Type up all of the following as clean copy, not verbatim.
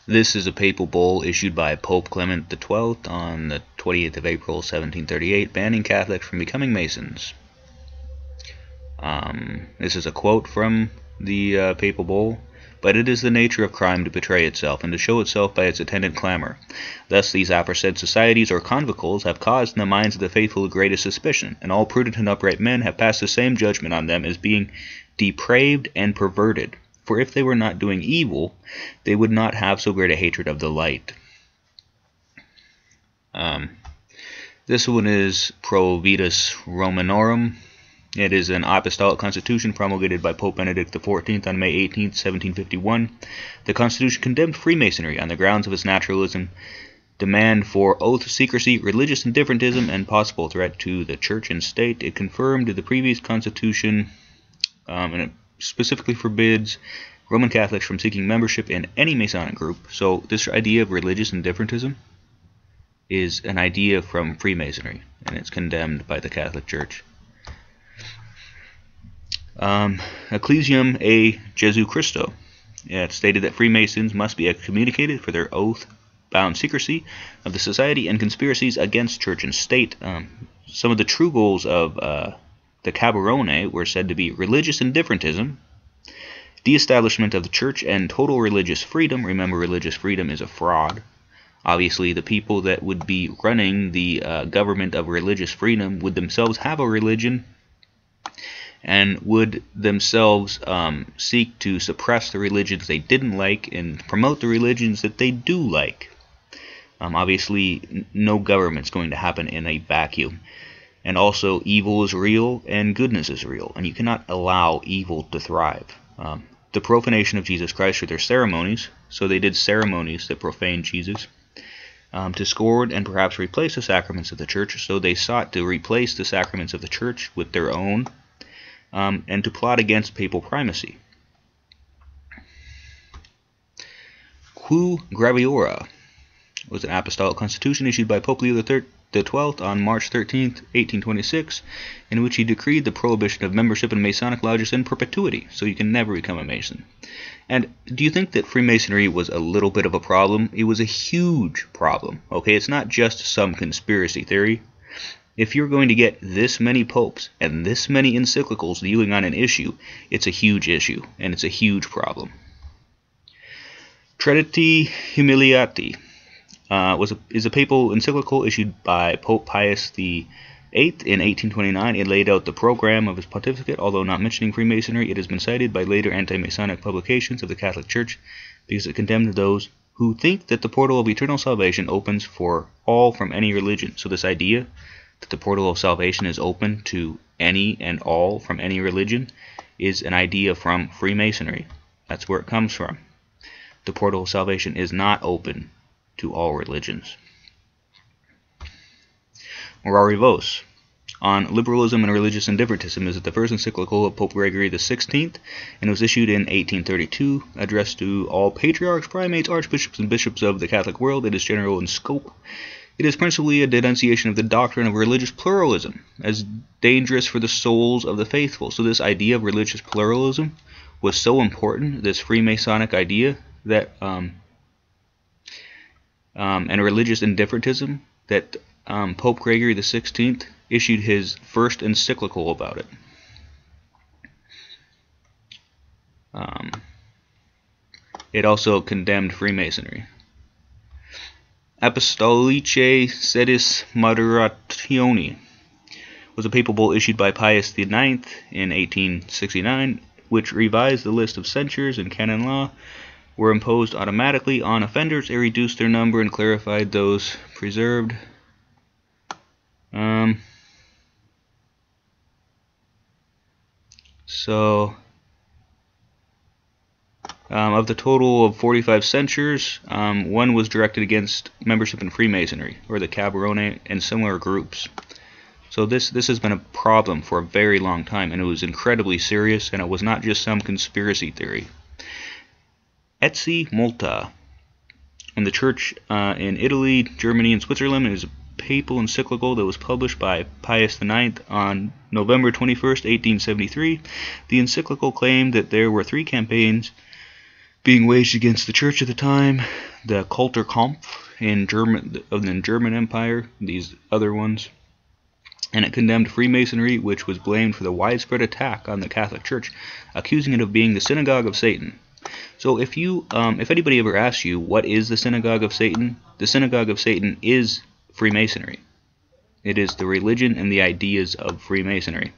This is a papal bull issued by Pope Clement XII on the 28th of April 1738, banning Catholics from becoming Masons. This is a quote from the papal bull. But it is the nature of crime to betray itself, and to show itself by its attendant clamor. Thus these aforesaid societies or convicles have caused in the minds of the faithful the greatest suspicion, and all prudent and upright men have passed the same judgment on them as being depraved and perverted. For if they were not doing evil, they would not have so great a hatred of the light. This one is Pro Vitus Romanorum. It is an apostolic constitution promulgated by Pope Benedict XIV on May 18, 1751. The constitution condemned Freemasonry on the grounds of its naturalism, demand for oath secrecy, religious indifferentism, and possible threat to the church and state. It confirmed the previous constitution, and it specifically forbids Roman Catholics from seeking membership in any Masonic group. So this idea of religious indifferentism is an idea from Freemasonry, and it's condemned by the Catholic Church. Ecclesiam a Jesu Christo. It stated that Freemasons must be excommunicated for their oath-bound secrecy of the society and conspiracies against church and state. Some of the true goals of the Caberone were said to be religious indifferentism, de-establishment of the church, and total religious freedom. Remember, religious freedom is a fraud. Obviously, the people that would be running the government of religious freedom would themselves have a religion, and would themselves seek to suppress the religions they didn't like and promote the religions that they do like. Obviously, no government's going to happen in a vacuum. And also, evil is real and goodness is real, and you cannot allow evil to thrive. The profanation of Jesus Christ through their ceremonies, so they did ceremonies that profaned Jesus, to scourge and perhaps replace the sacraments of the church, so they sought to replace the sacraments of the church with their own, and to plot against papal primacy. Quo Graviora was an apostolic constitution issued by Pope Leo XII on March 13, 1826, in which he decreed the prohibition of membership in Masonic lodges in perpetuity, so you can never become a Mason. And do you think that Freemasonry was a little bit of a problem? It was a huge problem. Okay, it's not just some conspiracy theory. If you're going to get this many popes and this many encyclicals dealing on an issue, it's a huge issue, and it's a huge problem. Trinity Humiliati is a papal encyclical issued by Pope Pius VIII in 1829. It laid out the program of his pontificate. Although not mentioning Freemasonry, it has been cited by later anti-Masonic publications of the Catholic Church because it condemned those who think that the portal of eternal salvation opens for all from any religion. So this idea that the portal of salvation is open to any and all from any religion is an idea from Freemasonry. That's where it comes from. The portal of salvation is not open to all religions. Morari Vos on liberalism and religious indifferentism is the first encyclical of Pope Gregory XVI, and it was issued in 1832, addressed to all patriarchs, primates, archbishops, and bishops of the Catholic world. It is general in scope. It is principally a denunciation of the doctrine of religious pluralism as dangerous for the souls of the faithful. So this idea of religious pluralism was so important, this Freemasonic idea, that and religious indifferentism, that Pope Gregory XVI issued his first encyclical about it. It also condemned Freemasonry. Apostolicae Sedis Moderatione was a papal bull issued by Pius IX in 1869, which revised the list of censures in canon law were imposed automatically on offenders. It reduced their number and clarified those preserved. Of the total of 45 censures, one was directed against membership in Freemasonry, or the Caberone, and similar groups. So this has been a problem for a very long time, and it was incredibly serious, and it was not just some conspiracy theory. Etsi Multa, in the church in Italy, Germany, and Switzerland, is a papal encyclical that was published by Pius IX on November 21st, 1873. The encyclical claimed that there were 3 campaigns being waged against the church at the time, the Kulturkampf in the German Empire, these other ones, and it condemned Freemasonry, which was blamed for the widespread attack on the Catholic Church, accusing it of being the synagogue of Satan. So if anybody ever asks you what is the synagogue of Satan, the synagogue of Satan is Freemasonry. It is the religion and the ideas of Freemasonry.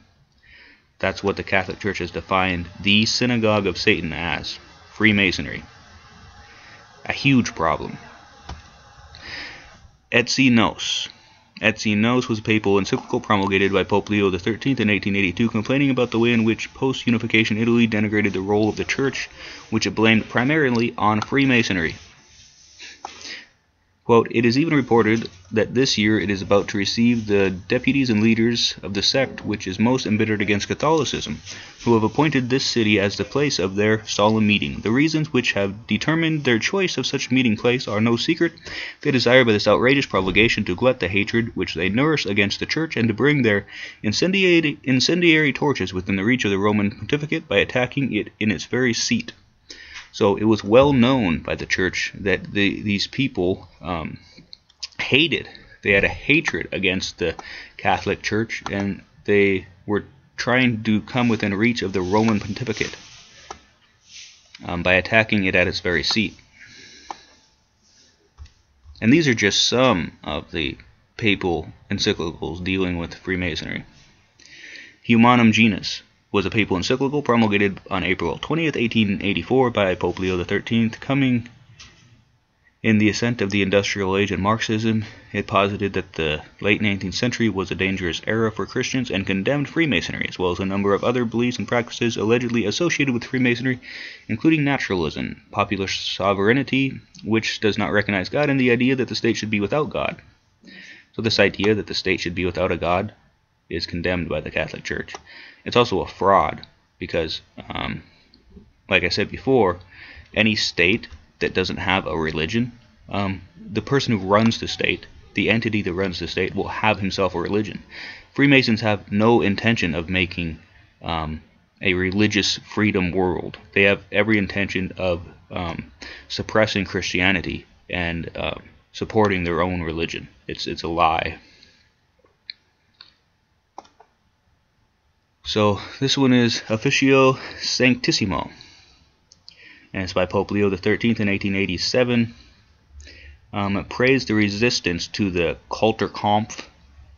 That's what the Catholic Church has defined the synagogue of Satan as. Freemasonry. A huge problem. Etsi Nos. Etsi Nos was a papal encyclical promulgated by Pope Leo XIII in 1882, complaining about the way in which post-unification Italy denigrated the role of the Church, which it blamed primarily on Freemasonry. Quote, "It is even reported that this year it is about to receive the deputies and leaders of the sect which is most embittered against Catholicism, who have appointed this city as the place of their solemn meeting. The reasons which have determined their choice of such meeting place are no secret. They desire by this outrageous provocation to glut the hatred which they nourish against the Church, and to bring their incendiary torches within the reach of the Roman pontificate by attacking it in its very seat." So it was well known by the Church that these people hated. They had a hatred against the Catholic Church, and they were trying to come within reach of the Roman pontificate by attacking it at its very seat. And these are just some of the papal encyclicals dealing with Freemasonry. Humanum Genus was a papal encyclical promulgated on April 20th, 1884 by Pope Leo XIII, coming in the ascent of the industrial age and Marxism. It posited that the late 19th century was a dangerous era for Christians and condemned Freemasonry, as well as a number of other beliefs and practices allegedly associated with Freemasonry, including naturalism, popular sovereignty, which does not recognize God, and the idea that the state should be without God. So this idea that the state should be without a God is condemned by the Catholic Church. It's also a fraud because, like I said before, any state that doesn't have a religion, the person who runs the state, the entity that runs the state, will have himself a religion. Freemasons have no intention of making a religious freedom world. They have every intention of suppressing Christianity and supporting their own religion. It's a lie. So this one is Officio Sanctissimo, and it's by Pope Leo XIII in 1887. It praised the resistance to the Kulturkampf,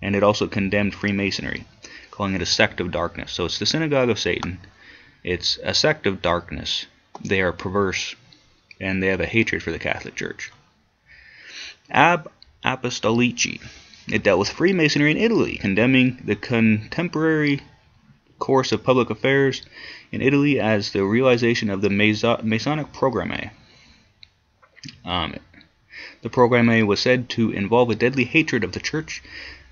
and it also condemned Freemasonry, calling it a sect of darkness. So it's the synagogue of Satan. It's a sect of darkness. They are perverse, and they have a hatred for the Catholic Church. Ab Apostolici. It dealt with Freemasonry in Italy, condemning the contemporary course of public affairs in Italy as the realization of the Masonic programme. The programme was said to involve a deadly hatred of the Church,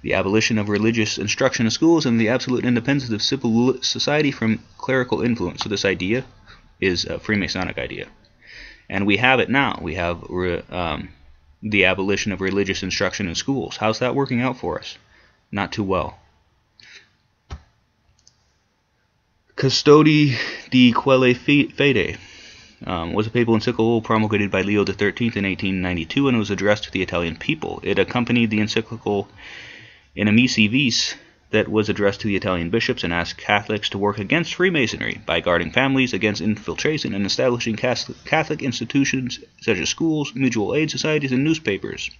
the abolition of religious instruction in schools, and the absolute independence of civil society from clerical influence. So this idea is a Freemasonic idea. And we have it now. We have the abolition of religious instruction in schools. How's that working out for us? Not too well. Custodi di quelle fede was a papal encyclical promulgated by Leo XIII in 1892 and was addressed to the Italian people. It accompanied the encyclical in a Missi Vis that was addressed to the Italian bishops and asked Catholics to work against Freemasonry by guarding families against infiltration and establishing Catholic institutions such as schools, mutual aid societies, and newspapers.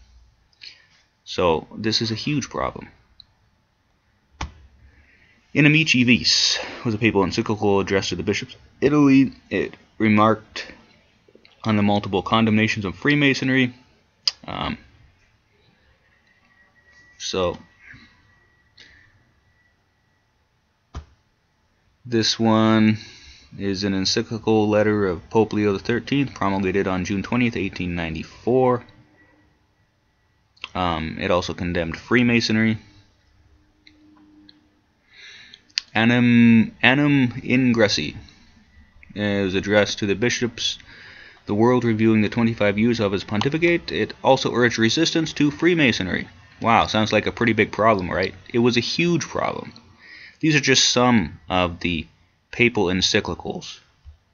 So this is a huge problem. In Amici Vis was a papal encyclical addressed to the bishops of Italy. It remarked on the multiple condemnations of Freemasonry. This one is an encyclical letter of Pope Leo XIII, promulgated on June 20th, 1894. It also condemned Freemasonry. Annum Ingressi. It was addressed to the bishops, the world, reviewing the 25 years of his pontificate. It also urged resistance to Freemasonry. Wow, sounds like a pretty big problem, right? It was a huge problem. These are just some of the papal encyclicals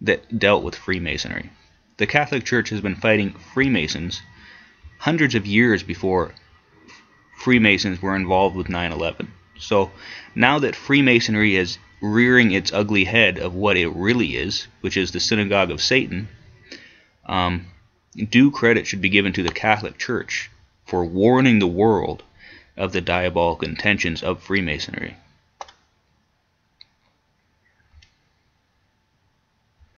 that dealt with Freemasonry. The Catholic Church has been fighting Freemasons hundreds of years before Freemasons were involved with 9/11. So now that Freemasonry is rearing its ugly head of what it really is, which is the synagogue of Satan, due credit should be given to the Catholic Church for warning the world of the diabolical intentions of Freemasonry.